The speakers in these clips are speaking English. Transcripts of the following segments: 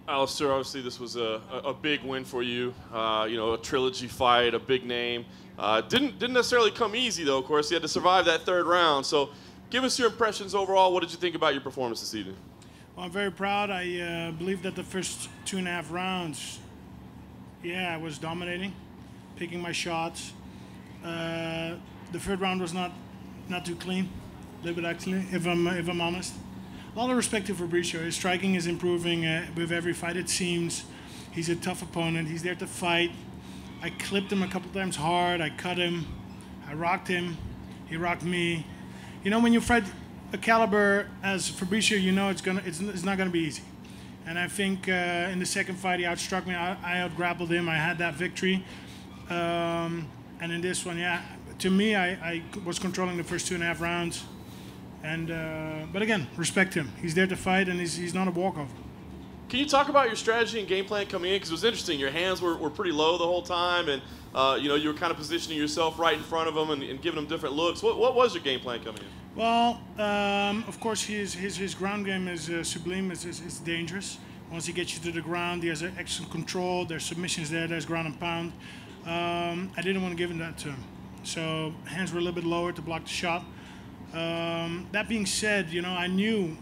Alistair, obviously this was a big win for you. You know, a trilogy fight, a big name. Didn't necessarily come easy though. Of course, you had to survive that third round. So, give us your impressions overall. What did you think about your performance this evening? Well, I'm very proud. I believe that the first 2.5 rounds, yeah, I was dominating, picking my shots. The third round was not too clean, a little bit actually, if I'm honest. A lot of respect to Fabricio. His striking is improving with every fight, it seems. He's a tough opponent. He's there to fight. I clipped him a couple times hard. I cut him. I rocked him. He rocked me. You know, when you fight a caliber as Fabricio, you know it's not gonna be easy. And I think in the second fight he outstruck me. I out-grappled him. I had that victory. And in this one, yeah, to me, I was controlling the first 2.5 rounds. And but again, respect him. He's there to fight, and he's not a walkover. Can you talk about your strategy and game plan coming in? Because it was interesting. Your hands were pretty low the whole time, and you know, you were kind of positioning yourself right in front of him and giving him different looks. What was your game plan coming in? Well, of course, his ground game is sublime. It's dangerous. Once he gets you to the ground, he has excellent control. There's submissions there. There's ground and pound. I didn't want to give him that to him. So hands were a little bit lower to block the shot. That being said, you know, I knew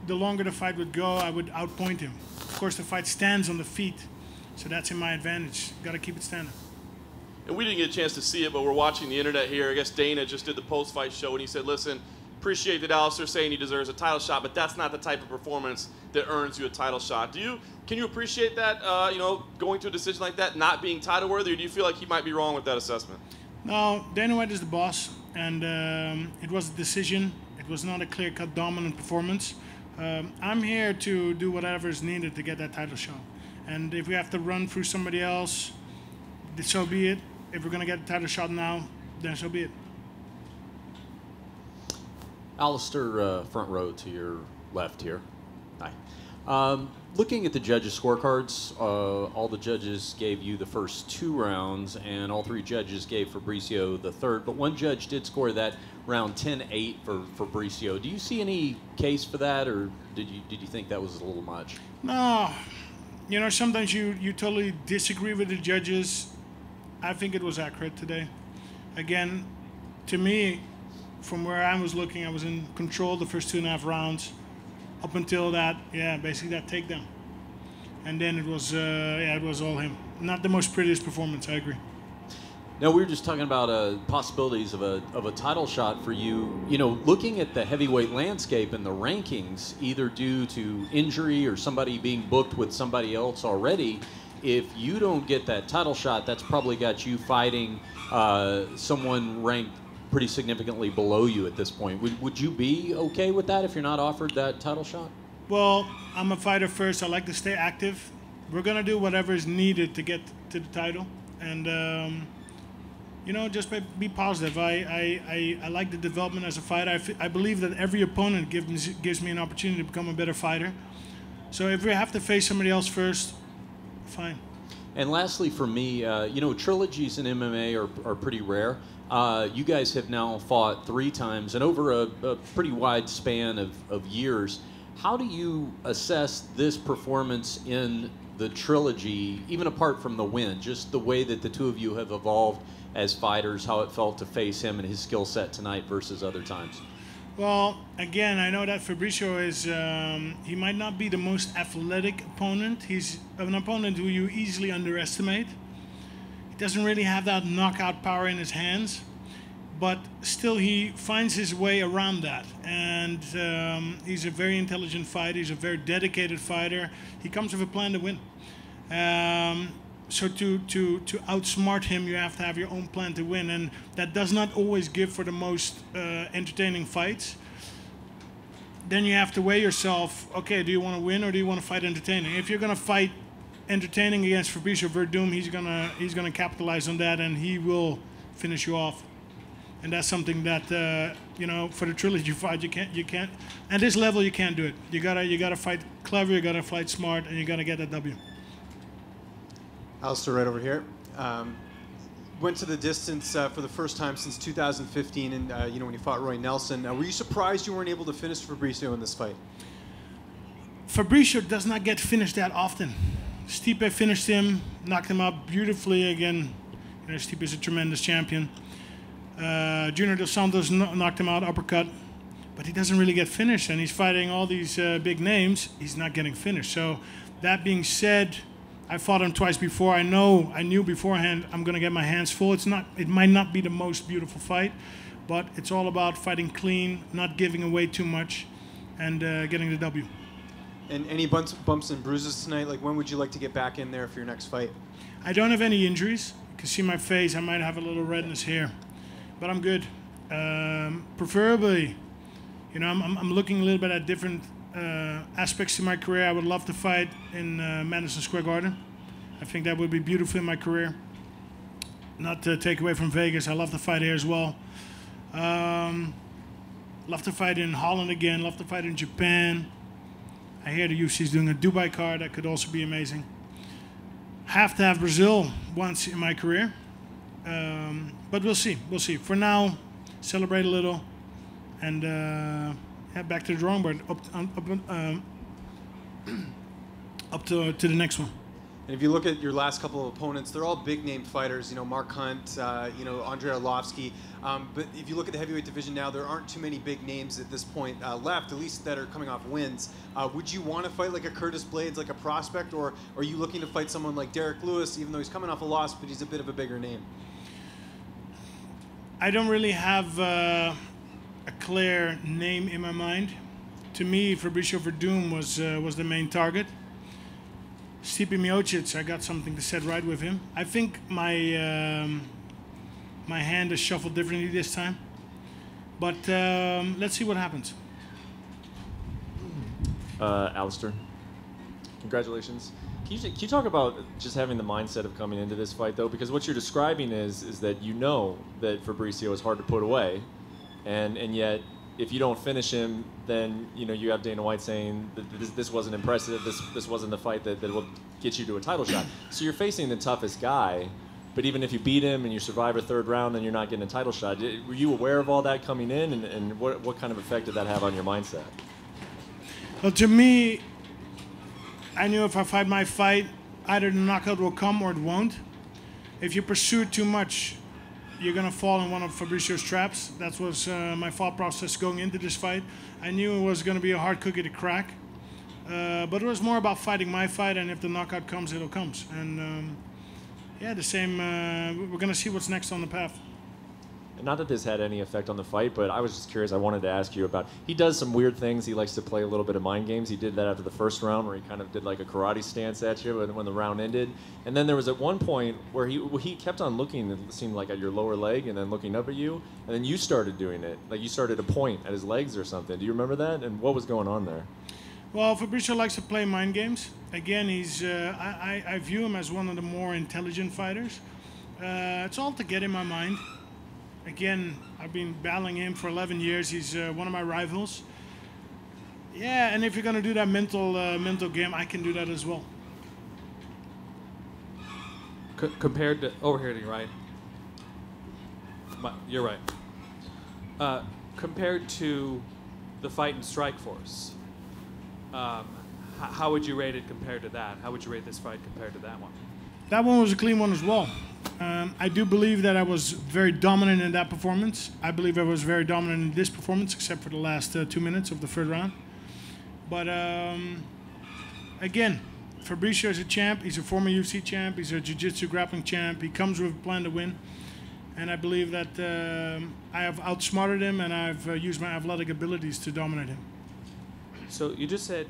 the longer the fight would go, I would outpoint him. Of course, the fight stands on the feet, so that's in my advantage. Got to keep it standing. And we didn't get a chance to see it, but we're watching the internet here. I guess Dana just did the post-fight show, and he said, listen, appreciate that Alistair saying he deserves a title shot, but that's not the type of performance that earns you a title shot. Can you appreciate that, you know, going to a decision like that, not being title-worthy, or do you feel like he might be wrong with that assessment? No, Dana White is the boss, and it was a decision. It was not a clear-cut dominant performance. I'm here to do whatever is needed to get that title shot. And if we have to run through somebody else, so be it. If we're going to get a title shot now, then so be it. Alistair, front row to your left here. Hi. Looking at the judges' scorecards, all the judges gave you the first 2 rounds, and all 3 judges gave Fabricio the third. But one judge did score that round 10-8 for Fabricio. Do you see any case for that, or did you think that was a little much? No. You know, sometimes you totally disagree with the judges. I think it was accurate today. Again, to me, from where I was looking, I was in control the first 2.5 rounds. Up until that, yeah, basically that takedown. And then it was, yeah, it was all him. Not the most prettiest performance, I agree. Now, we were just talking about possibilities of a title shot for you. You know, looking at the heavyweight landscape and the rankings, either due to injury or somebody being booked with somebody else already, if you don't get that title shot, that's probably got you fighting someone ranked pretty significantly below you at this point. Would you be okay with that if you're not offered that title shot? Well, I'm a fighter first. I like to stay active. We're going to do whatever is needed to get to the title. And, you know, just be positive. I like the development as a fighter. I believe that every opponent gives me an opportunity to become a better fighter. So if we have to face somebody else first, fine. And lastly, for me, you know, trilogies in MMA are pretty rare. You guys have now fought 3 times and over a pretty wide span of years. How do you assess this performance in the trilogy, even apart from the win, just the way that the two of you have evolved as fighters, how it felt to face him and his skill set tonight versus other times? Well, again, I know that Fabricio is, he might not be the most athletic opponent. He's an opponent who you easily underestimate. He doesn't really have that knockout power in his hands, but still he finds his way around that. And he's a very intelligent fighter. He's a very dedicated fighter. He comes with a plan to win. So to outsmart him, you have to have your own plan to win, and that does not always give for the most entertaining fights. Then you have to weigh yourself, okay, do you want to win or do you want to fight entertaining? If you're going to fight entertaining against Fabricio Verdum, he's gonna capitalize on that, and he will finish you off. And that's something that you know, for the trilogy fight, you can't at this level you can't do it. You gotta fight clever, you gotta fight smart, and you gotta get that W. Alistair, right over here. Went to the distance for the first time since 2015, and you know, when you fought Roy Nelson. Were you surprised you weren't able to finish Fabricio in this fight? Fabricio does not get finished that often. Stipe finished him, knocked him out beautifully again. You know, Stipe is a tremendous champion. Junior Dos Santos knocked him out, uppercut. But he doesn't really get finished, and he's fighting all these big names. He's not getting finished. So that being said, I fought him twice before. I knew beforehand I'm going to get my hands full. It might not be the most beautiful fight, but it's all about fighting clean, not giving away too much, and getting the W. And any bumps and bruises tonight? Like, when would you like to get back in there for your next fight? I don't have any injuries. You can see my face. I might have a little redness here, but I'm good. Preferably, you know, I'm looking a little bit at different aspects to my career. I would love to fight in Madison Square Garden. I think that would be beautiful in my career. Not to take away from Vegas. I love to fight here as well. Love to fight in Holland again. Love to fight in Japan. I hear the UFC is doing a Dubai card. That could also be amazing. Have to have Brazil once in my career. But we'll see. We'll see. For now, celebrate a little. And head back to the drawing board, up to the next one. And if you look at your last couple of opponents, they're all big-name fighters. You know, Mark Hunt, you know, Andrei Arlovsky. But if you look at the heavyweight division now, there aren't too many big names at this point left, at least that are coming off wins. Would you want to fight like a Curtis Blades, like a prospect, or are you looking to fight someone like Derek Lewis, even though he's coming off a loss, but he's a bit of a bigger name? I don't really have a clear name in my mind. To me, Fabricio Verdum was the main target. Stipe Miocic, I got something to set right with him. I think my my hand is shuffled differently this time, but let's see what happens. Alistair, congratulations. Can you talk about just having the mindset of coming into this fight, though? Because what you're describing is that you know that Fabricio is hard to put away, and yet if you don't finish him, then you know you have Dana White saying that this wasn't impressive. This wasn't the fight that will get you to a title shot. So you're facing the toughest guy, but even if you beat him and you survive a third round, then you're not getting a title shot. Were you aware of all that coming in, and what kind of effect did that have on your mindset? Well, to me, I knew if I fight my fight, either the knockout will come or it won't. If you pursue too much, you're going to fall in one of Fabricio's traps. That was my thought process going into this fight. I knew it was going to be a hard cookie to crack. But it was more about fighting my fight, and if the knockout comes, it'll come. And yeah, the same. We're going to see what's next on the path. And not that this had any effect on the fight, but I was just curious. I wanted to ask you about, he does some weird things. He likes to play a little bit of mind games. He did that after the first round where he kind of did like a karate stance at you when the round ended. And then there was at one point where he kept on looking, it seemed like at your lower leg, and then looking up at you. And then you started doing it. Like you started to point at his legs or something. Do you remember that? And what was going on there? Well, Fabricio likes to play mind games. Again, he's I view him as one of the more intelligent fighters. It's all to get in my mind. Again, I've been battling him for 11 years. He's one of my rivals. Yeah, and if you're going to do that mental game, I can do that as well. Compared to over here to your right, you're right. Compared to the fight in Strikeforce, how would you rate it compared to that? How would you rate this fight compared to that one? That one was a clean one as well. I do believe that I was very dominant in that performance. I believe I was very dominant in this performance, except for the last 2 minutes of the third round. But again, Fabricio is a champ. He's a former UFC champ. He's a jiu-jitsu grappling champ. He comes with a plan to win. And I believe that I have outsmarted him, and I've used my athletic abilities to dominate him. So you just said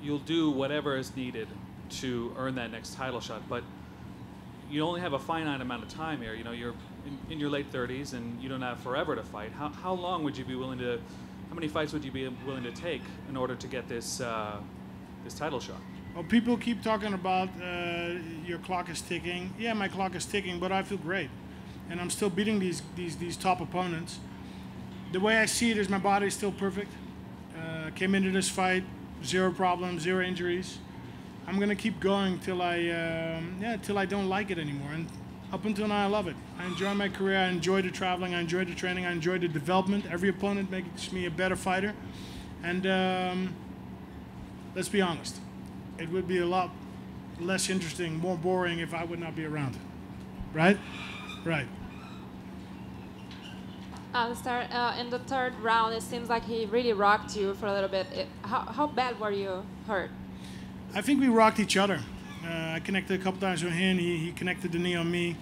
you'll do whatever is needed to earn that next title shot, but you only have a finite amount of time here. You know, you're in your late 30s, and you don't have forever to fight. How long would you be willing to? How many fights would you be willing to take in order to get this this title shot? Well, people keep talking about your clock is ticking. Yeah, my clock is ticking, but I feel great, and I'm still beating these top opponents. The way I see it is my body is still perfect. Came into this fight, 0 problems, 0 injuries. I'm gonna keep going till I don't like it anymore, and up until now I love it. I enjoy my career. I enjoy the traveling. I enjoy the training. I enjoy the development. Every opponent makes me a better fighter, and let's be honest. It would be a lot less interesting, more boring if I would not be around. Right? Right. Alistair, in the third round, it seems like he really rocked you for a little bit. How bad were you hurt? I think we rocked each other. I connected a couple times with him. He connected the knee on me.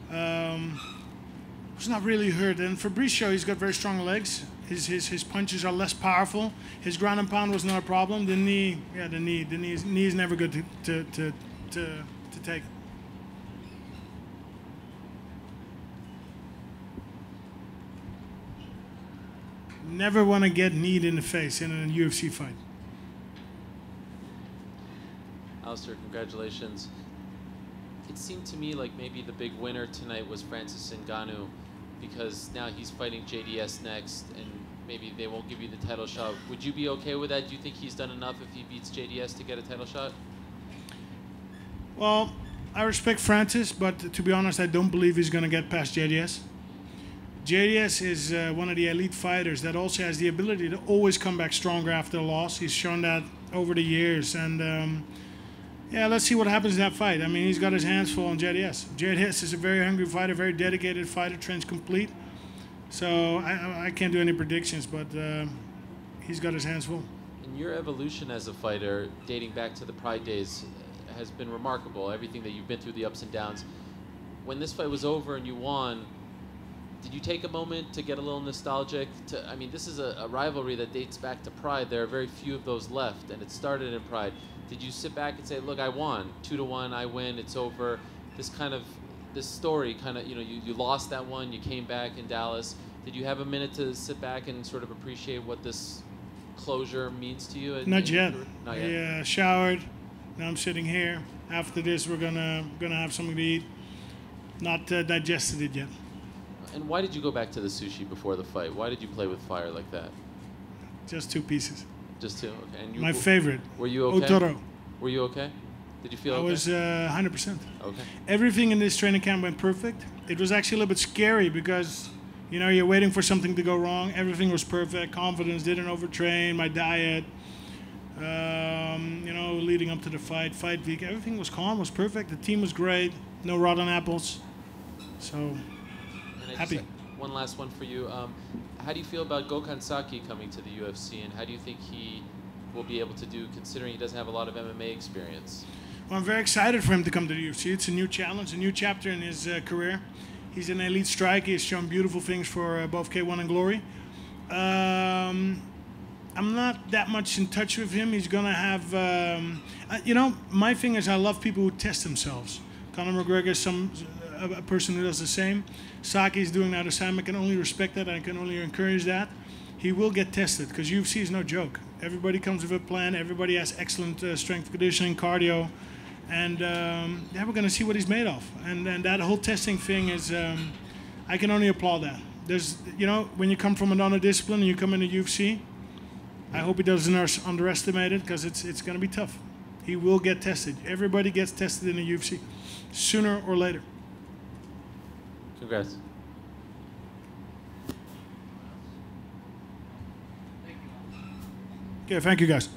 Was not really hurt. And Fabricio, he's got very strong legs. His punches are less powerful. His ground and pound was not a problem. The knee is never good to take. Never want to get kneed in the face in a UFC fight. Alistair, congratulations. It seemed to me like maybe the big winner tonight was Francis Ngannou, because now he's fighting JDS next, and maybe they won't give you the title shot. Would you be okay with that? Do you think he's done enough if he beats JDS to get a title shot? Well, I respect Francis, but to be honest, I don't believe he's going to get past JDS. JDS is one of the elite fighters that also has the ability to always come back stronger after a loss. He's shown that over the years, and yeah, let's see what happens in that fight. I mean, he's got his hands full on JDS. JDS is a very hungry fighter, very dedicated fighter, trains complete. So I can't do any predictions, but he's got his hands full. And your evolution as a fighter, dating back to the Pride days, has been remarkable. Everything that you've been through, the ups and downs. When this fight was over and you won, did you take a moment to get a little nostalgic? I mean, this is a rivalry that dates back to Pride. There are very few of those left, and it started in Pride. Did you sit back and say, look, I won, 2-1, I win, it's over? This story kind of, you lost that one, you came back in Dallas. Did you have a minute to sit back and sort of appreciate what this closure means to you? Not yet. Not yet. I showered. Now I'm sitting here. After this, we're gonna have something to eat. Not digested it yet. And why did you go back to the sushi before the fight? Why did you play with fire like that? Just 2 pieces. Just 2? Okay. And My favorite. Were you okay? Otoro. Were you okay? Did you feel okay? I was 100%. Okay. Everything in this training camp went perfect. It was actually a little bit scary because, you're waiting for something to go wrong. Everything was perfect. Confidence, didn't overtrain, my diet, leading up to the fight week. Everything was calm, was perfect. The team was great. No rotten apples. So, happy. One last one for you. How do you feel about Gokhan Saki coming to the UFC, and how do you think he will be able to do, considering he doesn't have a lot of MMA experience? Well, I'm very excited for him to come to the UFC. It's a new challenge, a new chapter in his career. He's an elite striker. He's shown beautiful things for both K1 and Glory. I'm not that much in touch with him. He's going to have... my thing is I love people who test themselves. Conor McGregor is a person who does the same. Saki is doing that the same. I can only respect that. I can only encourage that. He will get tested because UFC is no joke. Everybody comes with a plan. Everybody has excellent strength conditioning, cardio. And we're going to see what he's made of. And that whole testing thing is, I can only applaud that. There's, when you come from another discipline and you come into UFC, I hope he doesn't underestimate it because it's going to be tough. He will get tested. Everybody gets tested in the UFC, sooner or later. Congrats. Okay, thank you guys.